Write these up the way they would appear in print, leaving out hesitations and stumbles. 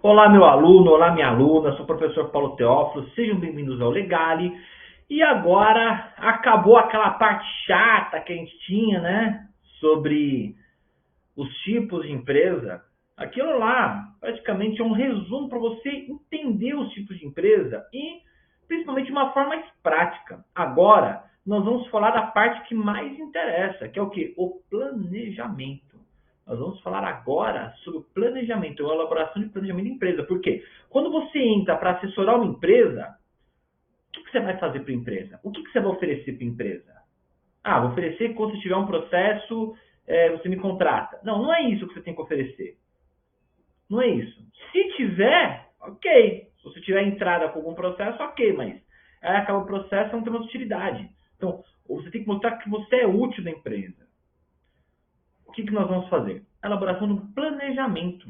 Olá, meu aluno, olá, minha aluna, sou o professor Paulo Teófilo, sejam bem-vindos ao Legale. E agora acabou aquela parte chata que a gente tinha, né? Sobre os tipos de empresa. Aquilo lá praticamente é um resumo para você entender os tipos de empresa e principalmente de uma forma mais prática. Agora nós vamos falar da parte que mais interessa, que é o quê? O planejamento. Nós vamos falar agora sobre o planejamento, a elaboração de planejamento de empresa. Por quê? Quando você entra para assessorar uma empresa, o que você vai fazer para a empresa? O que você vai oferecer para a empresa? Ah, vou oferecer que quando você tiver um processo, você me contrata. Não, não é isso que você tem que oferecer. Não é isso. Se tiver, ok. Se você tiver entrada com algum processo, ok, mas aí acaba o processo, não tem uma utilidade. Então, você tem que mostrar que você é útil da empresa. O que nós vamos fazer? A elaboração do planejamento.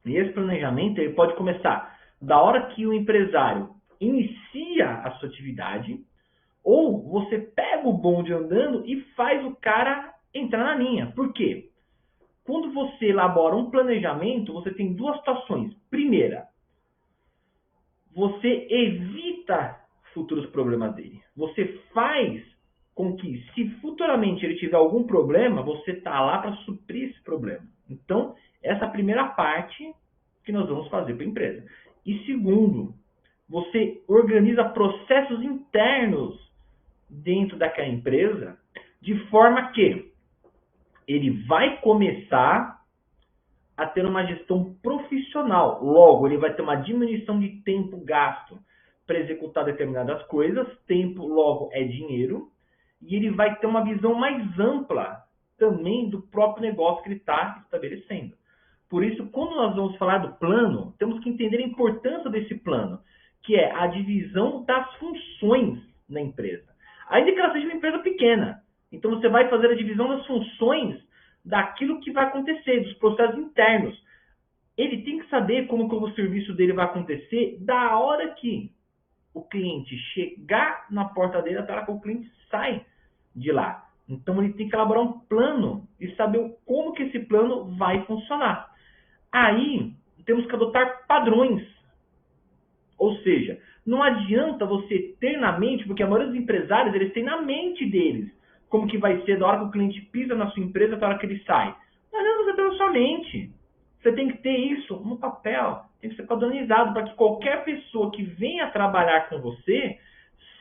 E esse planejamento ele pode começar da hora que o empresário inicia a sua atividade, ou você pega o bonde andando e faz o cara entrar na linha. Por quê? Quando você elabora um planejamento, você tem duas situações. Primeira, você evita futuros problemas dele. Você faz com que, se futuramente ele tiver algum problema, você está lá para suprir esse problema. Então, essa é a primeira parte que nós vamos fazer para a empresa. E segundo, você organiza processos internos dentro daquela empresa, de forma que ele vai começar a ter uma gestão profissional. Logo, ele vai ter uma diminuição de tempo gasto para executar determinadas coisas. Tempo, logo, é dinheiro. E ele vai ter uma visão mais ampla também do próprio negócio que ele está estabelecendo. Por isso, quando nós vamos falar do plano, temos que entender a importância desse plano, que é a divisão das funções na empresa. Ainda que ela seja uma empresa pequena. Então, você vai fazer a divisão das funções daquilo que vai acontecer, dos processos internos. Ele tem que saber como que o serviço dele vai acontecer da hora que o cliente chegar na porta dele até a hora que o cliente sai de lá. Então, ele tem que elaborar um plano e saber como que esse plano vai funcionar. Aí, temos que adotar padrões. Ou seja, não adianta você ter na mente, porque a maioria dos empresários, eles têm na mente deles como que vai ser da hora que o cliente pisa na sua empresa até a hora que ele sai. Não adianta você ter na sua mente. Você tem que ter isso no papel. Tem que ser padronizado para que qualquer pessoa que venha trabalhar com você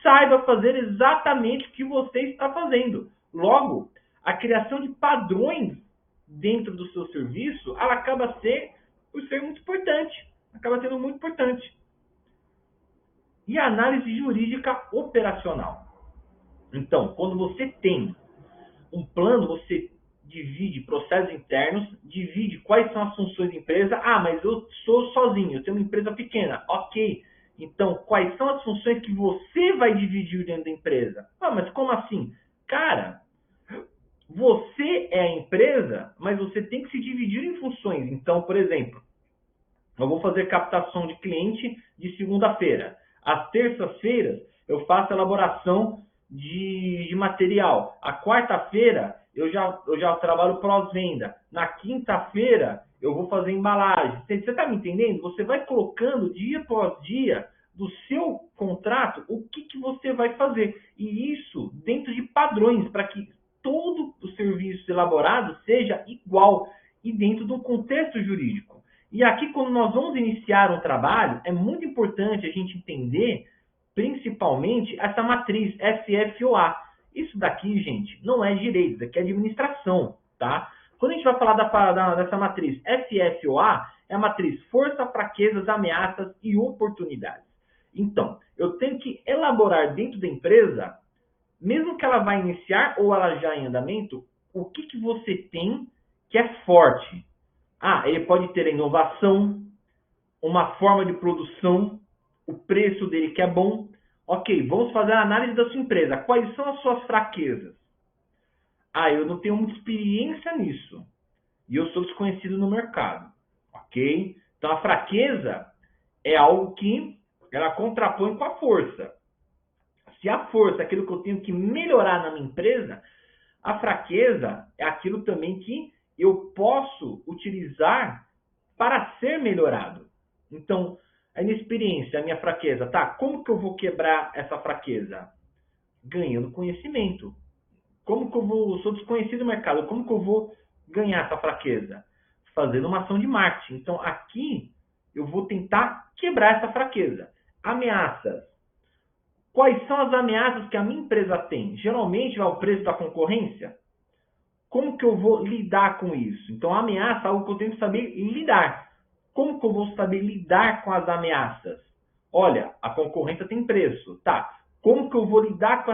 saiba fazer exatamente o que você está fazendo. Logo, a criação de padrões dentro do seu serviço, ela acaba por ser muito importante. Acaba sendo muito importante. E a análise jurídica operacional. Então, quando você tem um plano, você divide processos internos, divide quais são as funções da empresa. Ah, mas eu sou sozinho, eu tenho uma empresa pequena. Ok. Então, quais são as funções que você vai dividir dentro da empresa? Ah, mas como assim? Cara, você é a empresa, mas você tem que se dividir em funções. Então, por exemplo, eu vou fazer captação de cliente de segunda-feira. Às terças-feiras, eu faço elaboração de material. A quarta-feira, eu já trabalho pós-venda. Na quinta-feira, eu vou fazer embalagem. Você está me entendendo? Você vai colocando dia após dia do seu contrato o que você vai fazer. E isso dentro de padrões, para que todo o serviço elaborado seja igual e dentro de um contexto jurídico. E aqui, quando nós vamos iniciar um trabalho, é muito importante a gente entender, principalmente, essa matriz SFOA. Isso daqui, gente, não é direito, isso aqui é administração, tá? Quando a gente vai falar dessa matriz SFOA, é a matriz força, fraquezas, ameaças e oportunidades. Então, eu tenho que elaborar dentro da empresa, mesmo que ela vá iniciar ou ela já em andamento, o que você tem que é forte. Ah, ele pode ter a inovação, uma forma de produção, o preço dele que é bom. Ok, vamos fazer a análise da sua empresa. Quais são as suas fraquezas? Ah, eu não tenho muita experiência nisso. E eu sou desconhecido no mercado. Ok? Então, a fraqueza é algo que ela contrapõe com a força. Se a força é aquilo que eu tenho que melhorar na minha empresa, a fraqueza é aquilo também que eu posso utilizar para ser melhorado. Então, a inexperiência, a minha fraqueza, tá? Como que eu vou quebrar essa fraqueza? Ganhando conhecimento. Como que eu sou desconhecido no mercado, como que eu vou ganhar essa fraqueza? Fazendo uma ação de marketing. Então, aqui, eu vou tentar quebrar essa fraqueza. Ameaças. Quais são as ameaças que a minha empresa tem? Geralmente, é o preço da concorrência. Como que eu vou lidar com isso? Então, a ameaça é algo que eu tenho que saber lidar. Como que eu vou saber lidar com as ameaças? Olha, a concorrência tem preço. Tá. Como que eu vou lidar com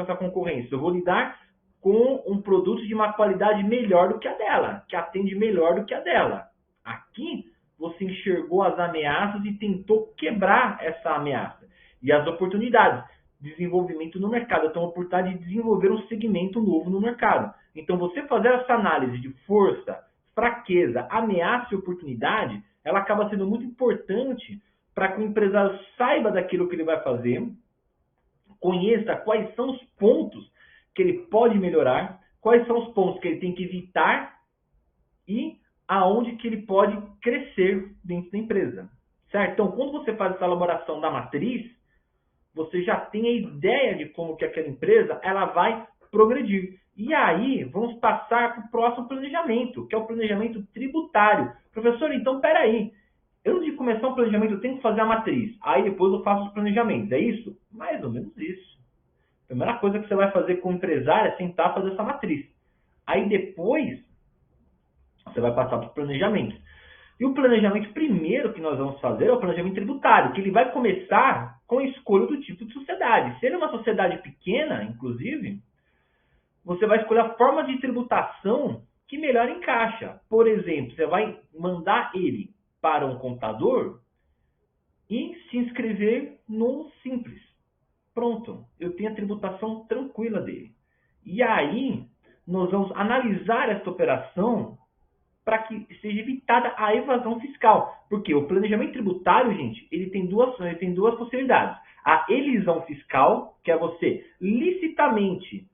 essa concorrência? Eu vou lidar com um produto de uma qualidade melhor do que a dela, que atende melhor do que a dela. Aqui, você enxergou as ameaças e tentou quebrar essa ameaça. E as oportunidades. Desenvolvimento no mercado. Então, a oportunidade de desenvolver um segmento novo no mercado. Então, você fazer essa análise de força, fraqueza, ameaça e oportunidade, ela acaba sendo muito importante para que o empresário saiba daquilo que ele vai fazer, conheça quais são os pontos que ele pode melhorar, quais são os pontos que ele tem que evitar e aonde que ele pode crescer dentro da empresa. Certo? Então, quando você faz essa elaboração da matriz, você já tem a ideia de como que aquela empresa ela vai progredir. E aí, vamos passar para o próximo planejamento, que é o planejamento tributário. Professor, então, peraí. Antes de começar um planejamento, eu tenho que fazer a matriz. Aí, depois eu faço os planejamentos. É isso? Mais ou menos isso. A primeira coisa que você vai fazer com o empresário é sentar e fazer essa matriz. Aí, depois, você vai passar para os planejamentos. E o planejamento primeiro que nós vamos fazer é o planejamento tributário, que ele vai começar com a escolha do tipo de sociedade. Se ele é uma sociedade pequena, inclusive, você vai escolher a forma de tributação que melhor encaixa. Por exemplo, você vai mandar ele para um contador e se inscrever no Simples. Pronto, eu tenho a tributação tranquila dele. E aí, nós vamos analisar esta operação para que seja evitada a evasão fiscal. Porque o planejamento tributário, gente, ele tem duas possibilidades. A elisão fiscal, que é você licitamente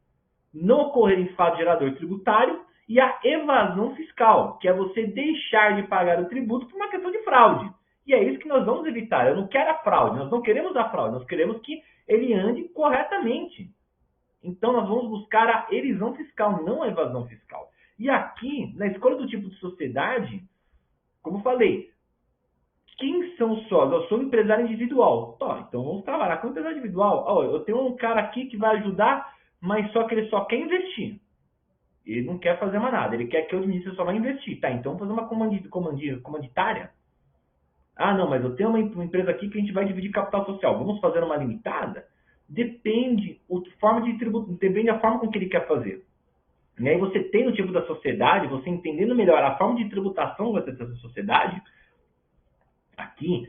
não ocorrer em fato gerador tributário, e a evasão fiscal, que é você deixar de pagar o tributo por uma questão de fraude. E é isso que nós vamos evitar. Eu não quero a fraude, nós não queremos a fraude, nós queremos que ele ande corretamente. Então, nós vamos buscar a elisão fiscal, não a evasão fiscal. E aqui, na escolha do tipo de sociedade, como eu falei, quem são os sócios? Eu sou um empresário individual. Então, vamos trabalhar com empresário individual. Eu tenho um cara aqui que vai ajudar, mas só que ele só quer investir. Ele não quer fazer mais nada. Ele quer que eu administre, só vai investir. Tá, então vamos fazer uma comanditária. Ah, não, mas eu tenho uma empresa aqui que a gente vai dividir capital social. Vamos fazer uma limitada? Depende da forma com que ele quer fazer. E aí você tem o tipo da sociedade, você entendendo melhor a forma de tributação dessa sociedade, aqui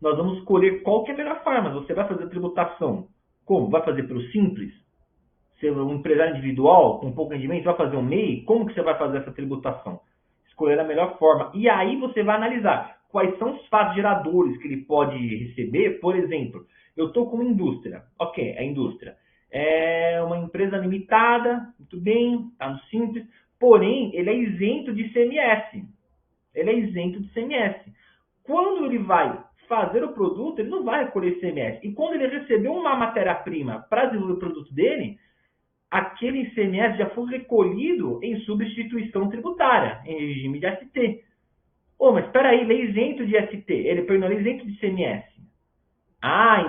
nós vamos escolher qual que é a melhor forma. Você vai fazer tributação como? Vai fazer pelo Simples? Ser um empresário individual com pouco rendimento, vai fazer um MEI? Como que você vai fazer essa tributação? Escolher a melhor forma. E aí você vai analisar quais são os fatos geradores que ele pode receber. Por exemplo, eu estou com uma indústria. Ok, a indústria é uma empresa limitada, muito bem, está no Simples, porém, ele é isento de ICMS. Ele é isento de ICMS. Quando ele vai fazer o produto, ele não vai recolher ICMS. E quando ele recebeu uma matéria-prima para desenvolver o produto dele, aquele ICMS já foi recolhido em substituição tributária, em regime de ST. Mas espera aí, ele é isento de ST, ele é isento de ICMS.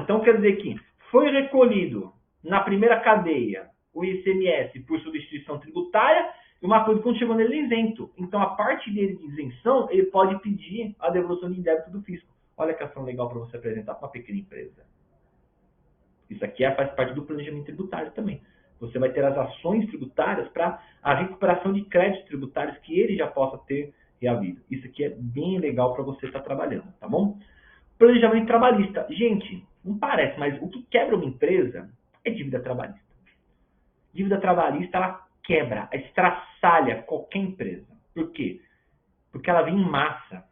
Então quer dizer que foi recolhido na primeira cadeia o ICMS por substituição tributária, e uma coisa quando chegou nele é isento. Então a parte dele de isenção, ele pode pedir a devolução de débito do fisco. Olha que ação legal para você apresentar para uma pequena empresa. Isso aqui faz parte do planejamento tributário também. Você vai ter as ações tributárias para a recuperação de créditos tributários que ele já possa ter reavido. Isso aqui é bem legal para você estar trabalhando, tá bom? Planejamento trabalhista. Gente, não parece, mas o que quebra uma empresa é dívida trabalhista. Dívida trabalhista, ela quebra, estraçalha qualquer empresa. Por quê? Porque ela vem em massa.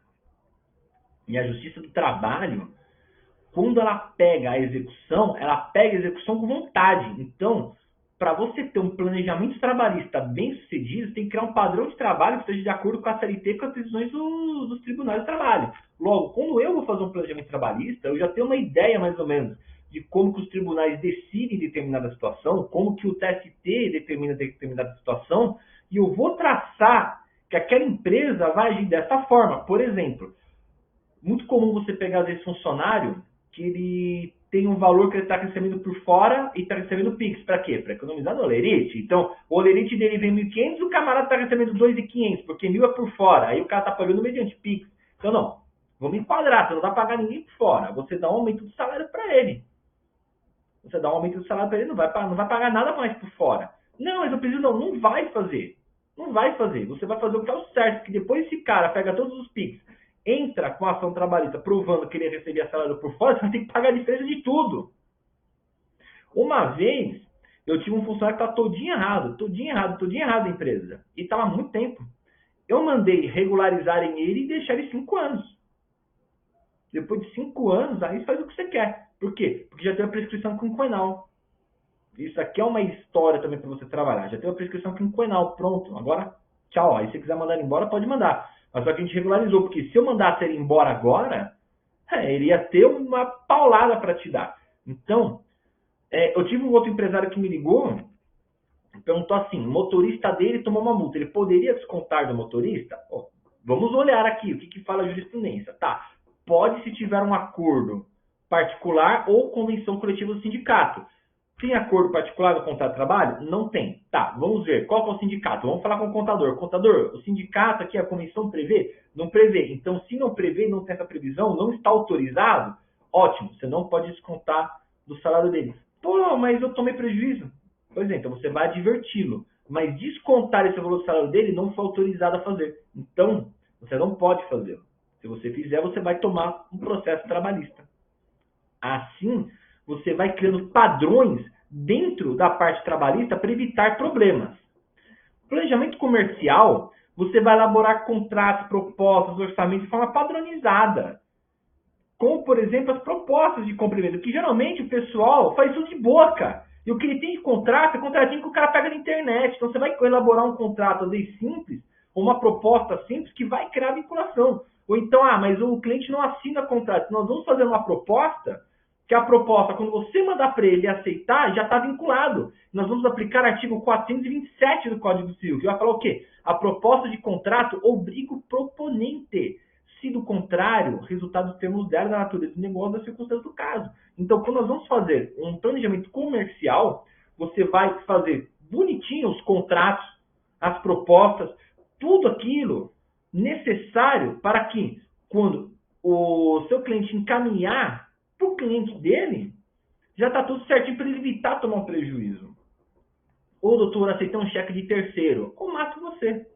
E a Justiça do Trabalho, quando ela pega a execução com vontade. Então, para você ter um planejamento trabalhista bem sucedido, você tem que criar um padrão de trabalho que esteja de acordo com a CLT e com as decisões dos tribunais de trabalho. Logo, quando eu vou fazer um planejamento trabalhista, eu já tenho uma ideia mais ou menos de como que os tribunais decidem determinada situação, como que o TST determina determinada situação, e eu vou traçar que aquela empresa vai agir dessa forma. Por exemplo, muito comum você pegar, às vezes, funcionário que ele tem um valor que ele está recebendo por fora e está recebendo PIX. Para quê? Para economizar no olerite. Então, o olerite dele vem 1.500, o camarada está recebendo 2.500, porque 1.000 é por fora. Aí o cara está pagando mediante PIX. Então, não. Vamos enquadrar. Você não vai pagar ninguém por fora. Você dá um aumento do salário para ele. Você dá um aumento do salário para ele, não vai pagar nada mais por fora. Não, mas eu preciso não vai fazer. Não vai fazer. Você vai fazer o que é o certo, que depois esse cara pega todos os PIX, entra com a ação trabalhista provando que ele recebia salário por fora, você vai ter que pagar a diferença de tudo. Uma vez, eu tive um funcionário que estava todinho errado a empresa. E estava há muito tempo. Eu mandei regularizarem ele e deixar ele 5 anos. Depois de 5 anos, aí você faz o que você quer. Por quê? Porque já tem a prescrição quinquenal. Isso aqui é uma história também para você trabalhar. Já tem a prescrição quinquenal. Pronto. Agora, tchau. Aí se você quiser mandar ele embora, pode mandar. Mas só que a gente regularizou. Porque se eu mandasse ele embora agora, ele ia ter uma paulada para te dar. Então, eu tive um outro empresário que me ligou, perguntou assim, o motorista dele tomou uma multa. Ele poderia descontar do motorista? Vamos olhar aqui o que fala a jurisprudência. Tá. Pode se tiver um acordo particular ou convenção coletiva do sindicato. Tem acordo particular no contrato de trabalho? Não tem. Tá, vamos ver. Qual que é o sindicato? Vamos falar com o contador. Contador, o sindicato aqui, a convenção prevê? Não prevê. Então, se não prevê, não tem essa previsão, não está autorizado, ótimo, você não pode descontar do salário dele. Pô, mas eu tomei prejuízo. Pois é, então você vai adverti-lo. Mas descontar esse valor do salário dele não foi autorizado a fazer. Então, você não pode fazê-lo. Se você fizer, você vai tomar um processo trabalhista. Assim, você vai criando padrões dentro da parte trabalhista para evitar problemas. Planejamento comercial, você vai elaborar contratos, propostas, orçamentos de forma padronizada. Como, por exemplo, as propostas de cumprimento, que geralmente o pessoal faz tudo de boca. E o que ele tem de contrato é contratinho que o cara pega na internet. Então, você vai elaborar um contrato, às vezes, simples, ou uma proposta simples que vai criar vinculação. Ou então, mas o cliente não assina contrato. Nós vamos fazer uma proposta, que a proposta, quando você mandar para ele aceitar, já está vinculado. Nós vamos aplicar o artigo 427 do Código Civil, que vai falar o quê? A proposta de contrato obriga o proponente. Se do contrário, resultado dos termos dela, da natureza do negócio, da circunstância do caso. Então, quando nós vamos fazer um planejamento comercial, você vai fazer bonitinho os contratos, as propostas, tudo aquilo necessário para que, quando o seu cliente encaminhar para o cliente dele, já está tudo certinho para ele evitar tomar um prejuízo. Ou, doutor, aceitar um cheque de terceiro, ou mato você.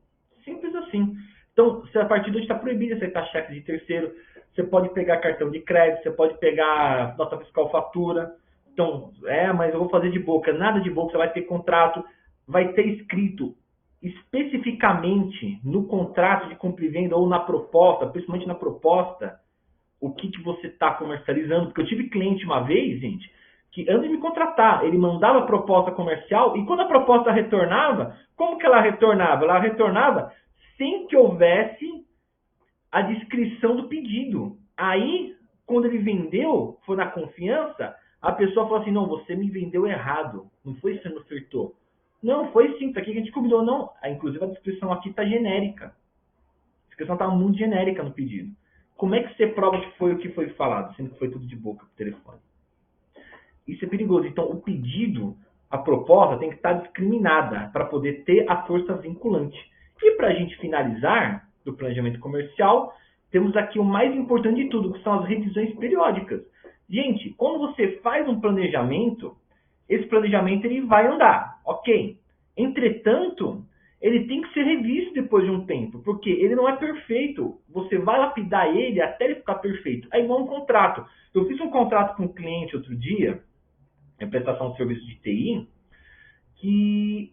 Simples assim. Então, se a partir de hoje está proibido aceitar cheque de terceiro, você pode pegar cartão de crédito, você pode pegar nota fiscal, fatura. Então, mas eu vou fazer de boca. Nada de boca, você vai ter contrato, vai ter escrito especificamente no contrato de compra e venda ou na proposta, principalmente na proposta, o que você está comercializando. Porque eu tive cliente uma vez, gente, que antes de me contratar, ele mandava a proposta comercial e quando a proposta retornava, como que ela retornava? Ela retornava sem que houvesse a descrição do pedido. Aí, quando ele vendeu, foi na confiança, a pessoa falou assim, não, você me vendeu errado, não foi isso que você me ofertou. Não, foi sim, isso aqui que a gente combinou, não. Inclusive a descrição aqui está genérica. A descrição está muito genérica no pedido. Como é que você prova que foi o que foi falado, sendo que foi tudo de boca por telefone? Isso é perigoso. Então, o pedido, a proposta, tem que estar discriminada para poder ter a força vinculante. E para a gente finalizar do planejamento comercial, temos aqui o mais importante de tudo, que são as revisões periódicas. Gente, quando você faz um planejamento, esse planejamento ele vai andar, ok? Entretanto, ele tem que ser revisto depois de um tempo, porque ele não é perfeito. Você vai lapidar ele até ele ficar perfeito. É igual um contrato. Eu fiz um contrato com um cliente outro dia, em prestação de serviço de TI, que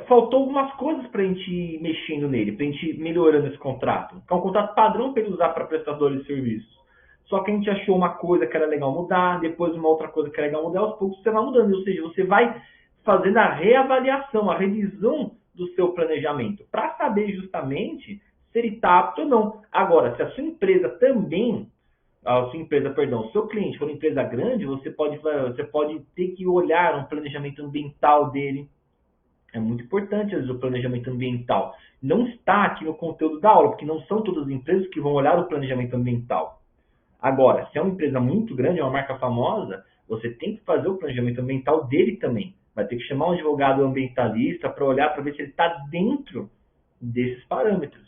faltou algumas coisas para a gente ir mexendo nele, para a gente ir melhorando esse contrato. É um contrato padrão para ele usar para prestadores de serviços. Só que a gente achou uma coisa que era legal mudar, depois uma outra coisa que era legal mudar, aos poucos você vai mudando. Ou seja, você vai fazendo a reavaliação, a revisão do seu planejamento, para saber justamente se ele está apto ou não. Agora, se a sua empresa também, o seu cliente for uma empresa grande, você pode ter que olhar um planejamento ambiental dele. É muito importante, às vezes, o planejamento ambiental. Não está aqui no conteúdo da aula, porque não são todas as empresas que vão olhar o planejamento ambiental. Agora, se é uma empresa muito grande, é uma marca famosa, você tem que fazer o planejamento ambiental dele também. Vai ter que chamar um advogado ambientalista para olhar, para ver se ele está dentro desses parâmetros.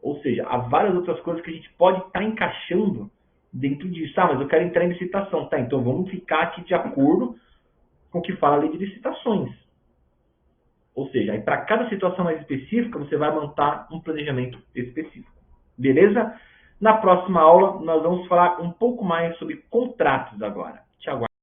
Ou seja, há várias outras coisas que a gente pode estar encaixando dentro disso. Ah, mas eu quero entrar em licitação. Tá, então vamos ficar aqui de acordo com o que fala a lei de licitações. Ou seja, aí para cada situação mais específica, você vai montar um planejamento específico. Beleza? Na próxima aula, nós vamos falar um pouco mais sobre contratos agora. Te aguardo.